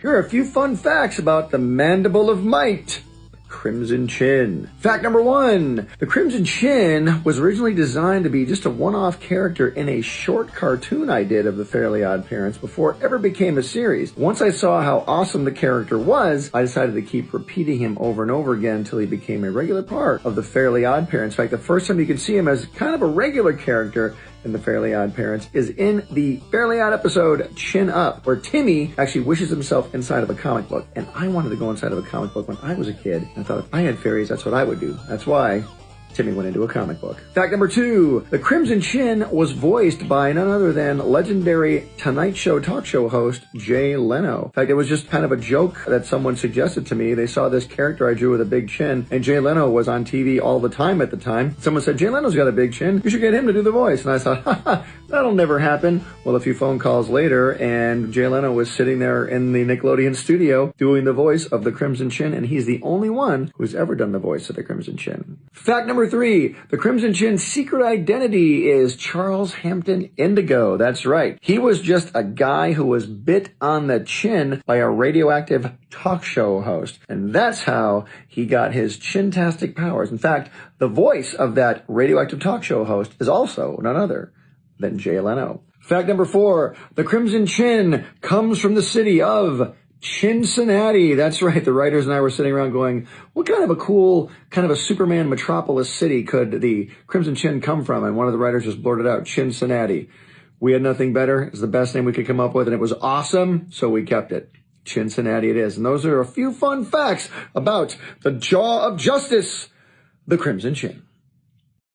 Here are a few fun facts about the Mandible of Might. Crimson Chin. Fact number 1. The Crimson Chin was originally designed to be just a one-off character in a short cartoon I did of the Fairly Odd Parents before it ever became a series. Once I saw how awesome the character was, I decided to keep repeating him over and over again until he became a regular part of the Fairly Odd Parents. In fact, the first time you can see him as kind of a regular character in the Fairly Odd Parents is in the Fairly Odd episode Chin Up, where Timmy actually wishes himself inside of a comic book. And I wanted to go inside of a comic book when I was a kid. And I thought if I had fairies, that's what I would do. That's why Timmy went into a comic book. Fact number 2. The Crimson Chin was voiced by none other than legendary Tonight Show talk show host Jay Leno. In fact, it was just kind of a joke that someone suggested to me. They saw this character I drew with a big chin, and Jay Leno was on TV all the time at the time. Someone said, Jay Leno's got a big chin. You should get him to do the voice. And I thought, haha, that'll never happen. Well, a few phone calls later, and Jay Leno was sitting there in the Nickelodeon studio doing the voice of the Crimson Chin, and he's the only one who's ever done the voice of the Crimson Chin. Fact number 3. The Crimson Chin's secret identity is Charles Hampton Indigo. That's right. He was just a guy who was bit on the chin by a radioactive talk show host. And that's how he got his chintastic powers. In fact, the voice of that radioactive talk show host is also none other than Jay Leno. Fact number 4. The Crimson Chin comes from the city of Cincinnati. That's right. The writers and I were sitting around going, what kind of a cool, kind of a Superman metropolis city could the Crimson Chin come from? And one of the writers just blurted out, Cincinnati. We had nothing better. It's the best name we could come up with, and it was awesome, so we kept it. Cincinnati it is. And those are a few fun facts about the Jaw of Justice, the Crimson Chin.